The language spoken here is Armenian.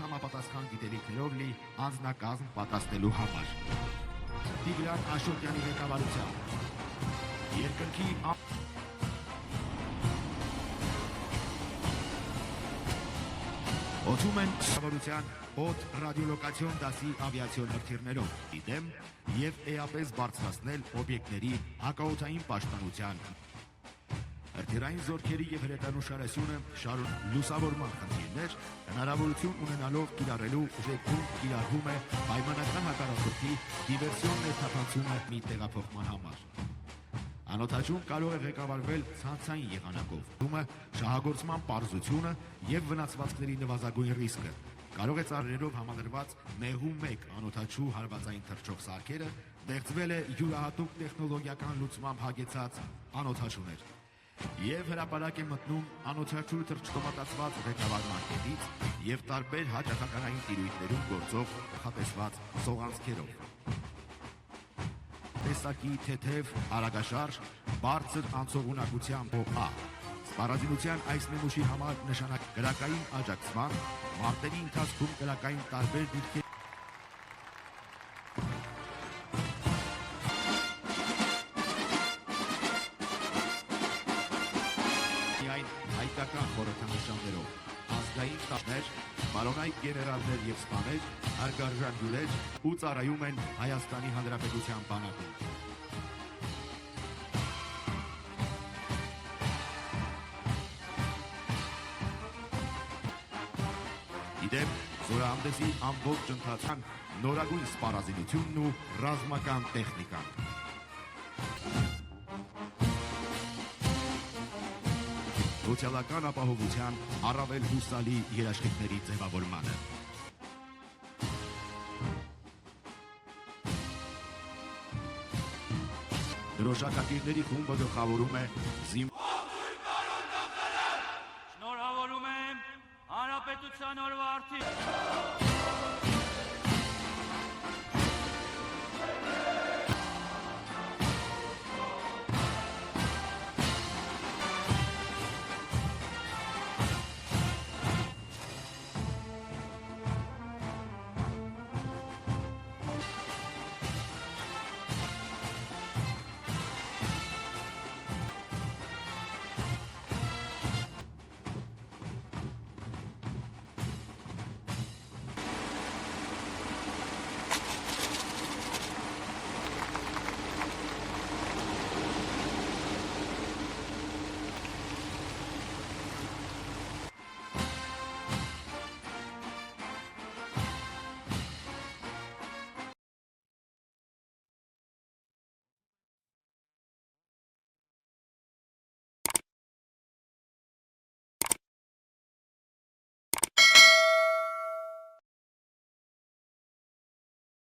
համապատասխան գիտելիքներով լի անձնակազմ պատրաստելու համար։ Տիգրան Աշոտյանի ղեկավարությամբ երկնքի օդում են շավարության օդ ռադիոլոկացիոն դասի ավիացիոն հրթիռներով դիտեմ և էապես բարձրացնել օբյեկտների հակաօդային պաշտպանության հրթիռային զորքերի և հրետանուշարասյունը լուսավորման խնդիրներ հնարավորություն ունենալով կիրառելու ուժեքում կիրառվում է պայմանական հակառակորդի դիվերսիոն ներթափանցումը մի տեղափոխման համար։ Անօդաչուն կարող է ղեկավարվել ցանցային եղանակով, շահագործման պարզությունը և վնասվածքների նվազագույն ռիսկը։ Կարող է ծառայելով համալրված մեղու 1 անօդաչու հարվածային թռչող սարքերը, ստեղծվել է յուրահատուկ տեխնոլոգիական լուծմամբ հագեցած անօդաչուներ։ Եվ հրապարակ է մտնում անօդաչու թռչկոմատացված ղեկավարման կետից և տարբեր հաճախականային տիրույթներում գործող նախատեսված սողանցքերով։ Տեսակի թեթև, արագաշարժ, բարձր անցողունակությամբ ՕԱ։ Սպառազինության այս նմուշի համար նշանակ կրակային աջակցման, մարտերի ընթացքում կրակային տարբեր դիրքեր միայն հայկական խորհրդանշաններով, ազգային շտաբներ, բարոնայք գեներալներ և սպաներ, հարգարժան հյուրեր ու ծառայում են Հայաստանի Հանրապետության բանակում։ Իդեպ զորահանդեսի ամբողջ ընթացան նորագույն սպառազինությունն ու ռազմական տեխնիկան։ Սոցիալական ապահովության առավել հուսալի երաշխիքների ձևավորմանը։ Դրոշակակիրների խումբը գլխավորում է Շնորհավորում եմ Հանրապետության օրվա արդի